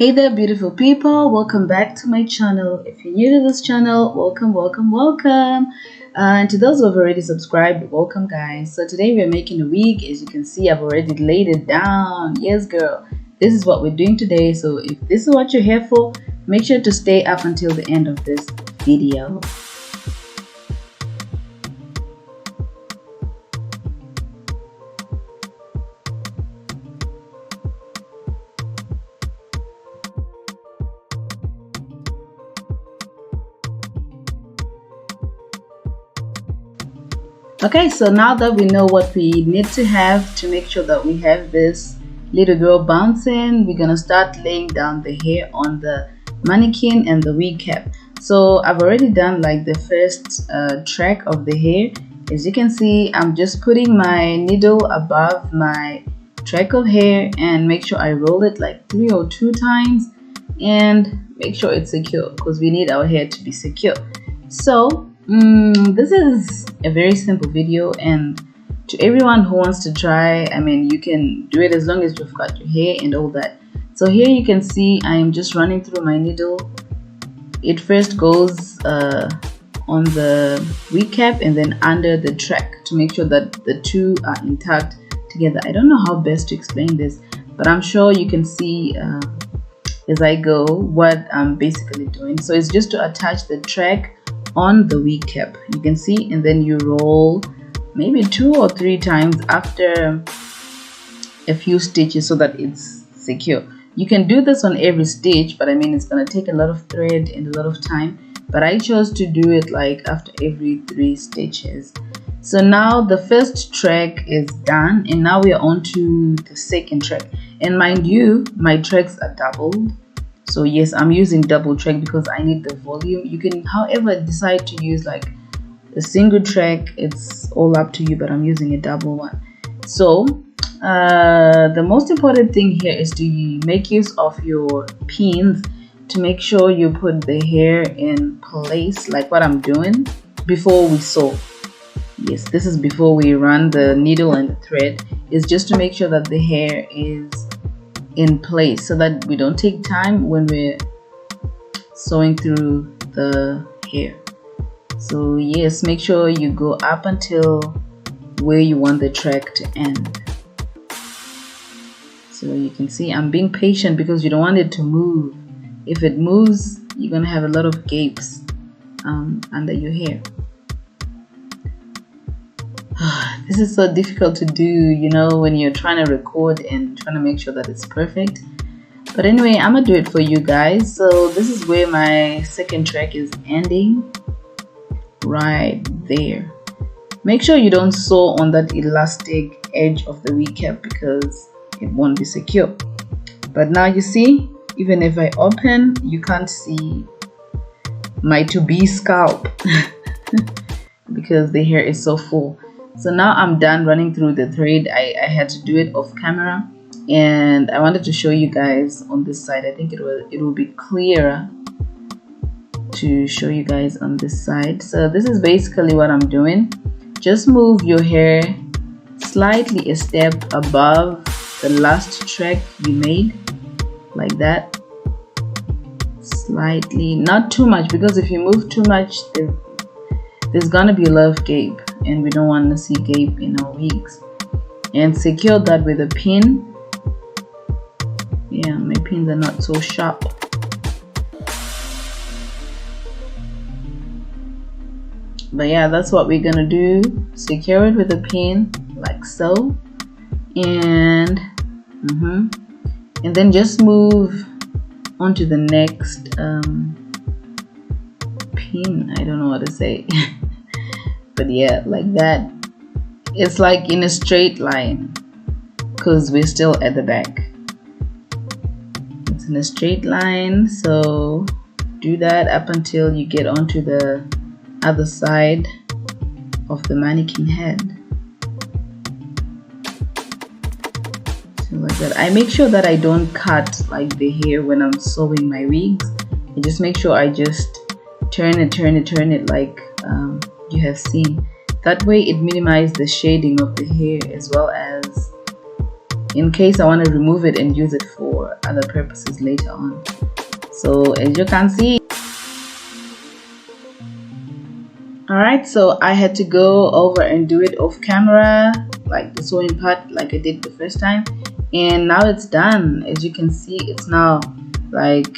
Hey there, beautiful people, welcome back to my channel. If you're new to this channel, welcome. And to those who have already subscribed, welcome guys. So today we're making a wig. As you can see, I've already laid it down. Yes girl, this is what we're doing today. So if this is what you're here for, make sure to stay up until the end of this video. Okay, so now that we know what we need to have to make sure that we have this little girl bouncing, we're gonna start laying down the hair on the mannequin and the wig cap. So I've already done like the first track of the hair. As you can see, I'm just putting my needle above my track of hair and make sure I roll it like 3 or 2 times and make sure it's secure because we need our hair to be secure. So this is a very simple video, and to everyone who wants to try, I mean, you can do it as long as you've got your hair and all that. So here you can see I am just running through my needle. It first goes on the wig cap and then under the track to make sure that the two are intact together. I don't know how best to explain this, but I'm sure you can see as I go what I'm basically doing. So it's just to attach the track on the wig cap, you can see, and then you roll maybe 2 or 3 times after a few stitches so that it's secure. You can do this on every stitch, but I mean it's gonna take a lot of thread and a lot of time, but I chose to do it like after every 3 stitches. So now the first track is done, and now we are on to the second track. And mind you, my tracks are doubled. So yes, I'm using double track because I need the volume. You can however decide to use like a single track, it's all up to you, but I'm using a double one. So the most important thing here is to make use of your pins to make sure you put the hair in place, like what I'm doing before we sew. Yes, this is before we run the needle and the thread. It's just to make sure that the hair is in place so that we don't take time when we're sewing through the hair. So yes, make sure you go up until where you want the track to end. So you can see I'm being patient because you don't want it to move. If it moves, you're gonna have a lot of gapes under your hair. This is so difficult to do, you know, when you're trying to record and trying to make sure that it's perfect. But anyway, I'm gonna do it for you guys. So this is where my second track is ending, right there. Make sure you don't sew on that elastic edge of the wig cap because it won't be secure. But now you see, even if I open, you can't see my to-be scalp because the hair is so full. So now I'm done running through the thread. I had to do it off camera, and I wanted to show you guys on this side. I think it will be clearer to show you guys on this side. So this is basically what I'm doing. Just move your hair slightly a step above the last track you made, like that. Slightly, not too much, because if you move too much, there's gonna be a lot of gape, and we don't want to see gape in our wigs. And secure that with a pin. Yeah, my pins are not so sharp. But yeah, that's what we're gonna do. Secure it with a pin like so, and then just move on to the next pin. I don't know what to say. But yeah, like that. It's like in a straight line because we're still at the back. It's in a straight line, so do that up until you get onto the other side of the mannequin head. So like that. I make sure that I don't cut like the hair when I'm sewing my wigs. I just make sure I just turn it like you have seen. That way it minimizes the shading of the hair as well as in case I want to remove it and use it for other purposes later on. So as you can see, alright, so I had to go over and do it off camera, like the sewing part, like I did the first time, and now it's done. As you can see, it's now like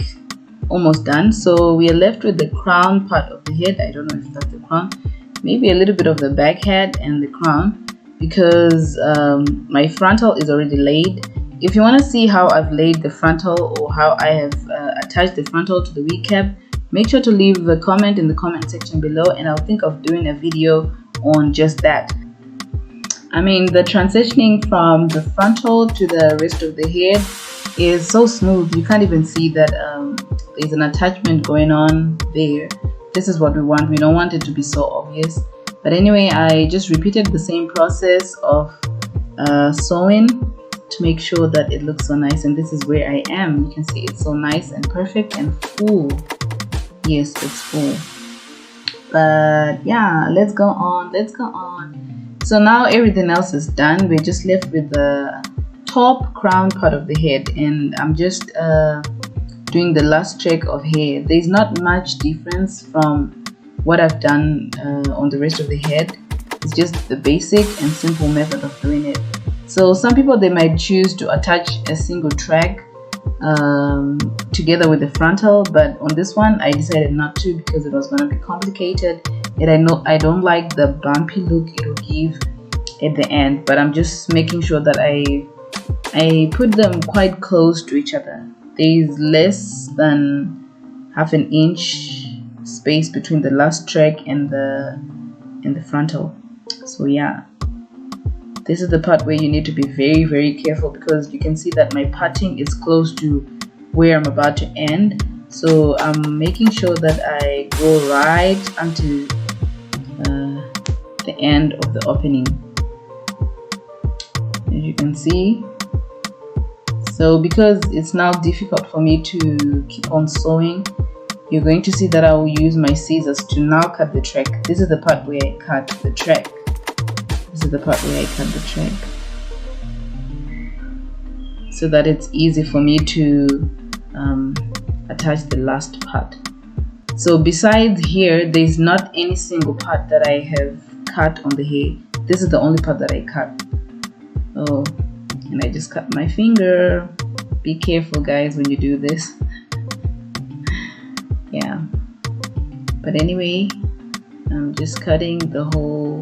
almost done. So we are left with the crown part of the head. I don't know if that's the crown, maybe a little bit of the back head and the crown, because my frontal is already laid. If you want to see how I've laid the frontal or how I have attached the frontal to the wig cap, make sure to leave a comment in the comment section below, and I'll think of doing a video on just that. I mean, the transitioning from the frontal to the rest of the head is so smooth. You can't even see that there's an attachment going on there. This is what we want. We don't want it to be so obvious. But anyway, I just repeated the same process of sewing to make sure that it looks so nice. And this is where I am. You can see it's so nice and perfect and full. Yes, it's full. But yeah, let's go on. So now everything else is done. We're just left with the top crown part of the head, and I'm just doing the last check of hair. There's not much difference from what I've done on the rest of the head. It's just the basic and simple method of doing it. So some people, they might choose to attach a single track together with the frontal, but on this one I decided not to because it was going to be complicated, and I know I don't like the bumpy look it will give at the end. But I'm just making sure that I put them quite close to each other. There's less than half an inch space between the last track and the frontal. So yeah, this is the part where you need to be very careful, because you can see that my parting is close to where I'm about to end. So I'm making sure that I go right until the end of the opening, as you can see. So because it's now difficult for me to keep on sewing, you're going to see that I will use my scissors to now cut the track. This is the part where I cut the track. So that it's easy for me to attach the last part. So besides here, there's not any single part that I have cut on the hair. This is the only part that I cut. Oh, and I just cut my finger. Be careful guys when you do this. Yeah, but anyway, I'm just cutting the whole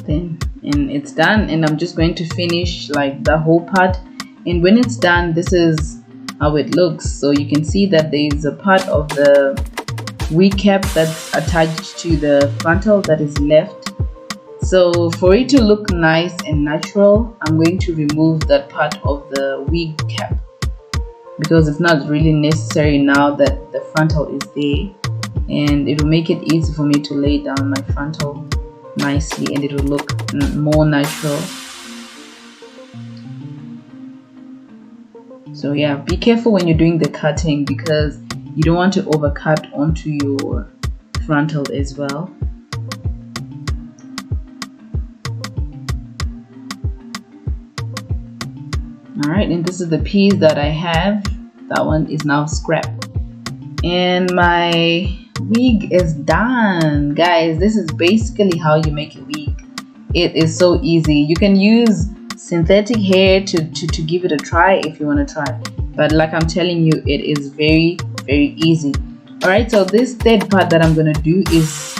thing and it's done, and I'm just going to finish like the whole part. And when it's done, this is how it looks. So you can see that there's a part of the wig cap that's attached to the frontal that is left. So for it to look nice and natural, I'm going to remove that part of the wig cap, because it's not really necessary now that the frontal is there, and it will make it easy for me to lay down my frontal nicely, and it will look more natural. So yeah, be careful when you're doing the cutting, because you don't want to overcut onto your frontal as well. Alright, and this is the piece that I have. That one is now scrapped, and my wig is done. Guys, this is basically how you make a wig. It is so easy. You can use synthetic hair to give it a try if you want to try, but like I'm telling you, it is very easy. Alright, so this third part that I'm gonna do is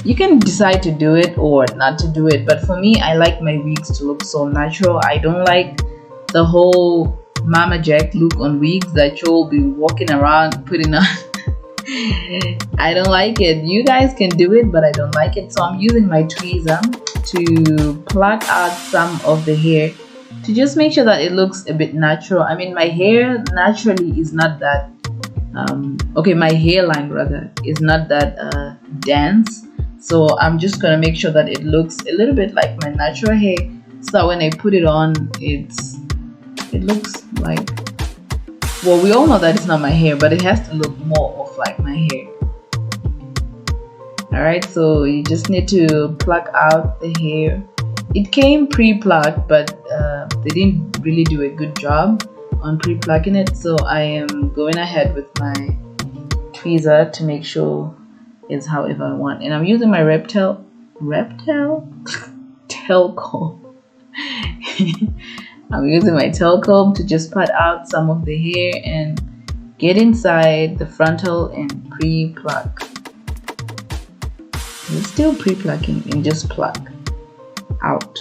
you can decide to do it or not to do it, but for me, I like my wigs to look so natural. I don't like the whole Mama Jack look on wigs that you'll be walking around putting on. I don't like it. You guys can do it, but I don't like it. So I'm using my tweezer to pluck out some of the hair to just make sure that it looks a bit natural. I mean, my hair naturally is not that okay, my hairline rather is not that dense. So I'm just gonna make sure that it looks a little bit like my natural hair, so that when I put it on, it looks like, well, we all know that it's not my hair, but it has to look more of like my hair. Alright, so you just need to pluck out the hair It came pre-plucked, but they didn't really do a good job on pre-plucking it, so I am going ahead with my tweezer to make sure it's however I want. And I'm using my tail comb. I'm using my tail comb to just pat out some of the hair and get inside the frontal and pre-pluck. It's still pre-plucking and just pluck out.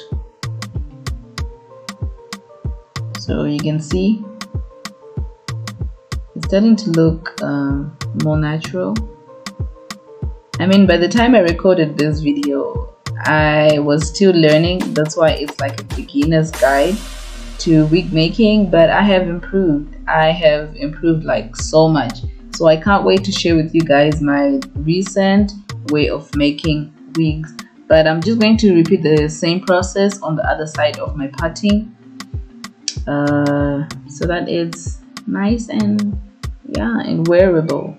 So you can see it's starting to look more natural. I mean, by the time I recorded this video, I was still learning. That's why it's like a beginner's guide to wig making, but I have improved. I have improved like so much. So I can't wait to share with you guys my recent way of making wigs. But I'm just going to repeat the same process on the other side of my parting, so that it's nice and and wearable.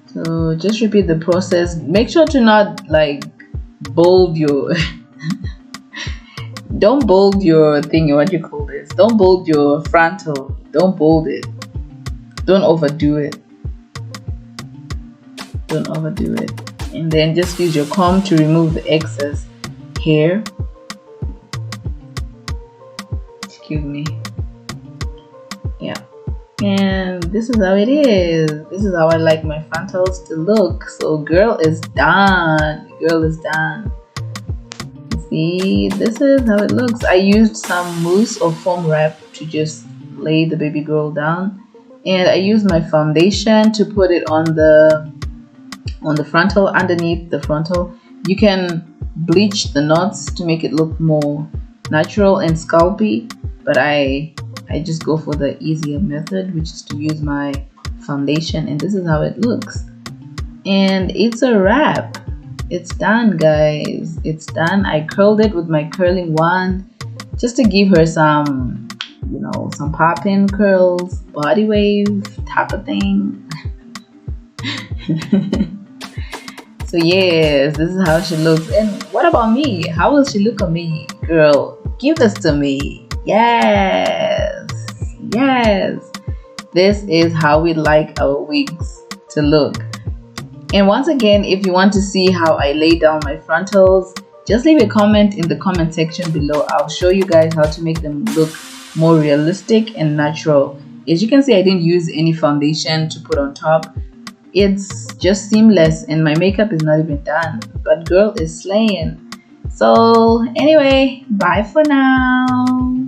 So just repeat the process. Make sure to not like bold your don't bold your thing, what you call this, don't bold your frontal, don't bold it, don't overdo it, and then just use your comb to remove the excess hair. Excuse me. Yeah, and this is how it is. This is how I like my frontals to look. So girl is done. See, this is how it looks. I used some mousse or foam wrap to just lay the baby girl down, and I used my foundation to put it on the frontal, underneath the frontal. You can bleach the knots to make it look more natural and scalpy, but I just go for the easier method, which is to use my foundation, and this is how it looks. And it's a wrap. It's done, guys. It's done. I curled it with my curling wand just to give her some, some pop-in curls, body wave type of thing. So yes, this is how she looks. And what about me? How will she look on me? Girl, give this to me. Yes. This is how we like our wigs to look. And once again, if you want to see how I lay down my frontals, just leave a comment in the comment section below. I'll show you guys how to make them look more realistic and natural. As you can see, I didn't use any foundation to put on top. It's just seamless, and my makeup is not even done, but girl is slaying. So anyway, bye for now.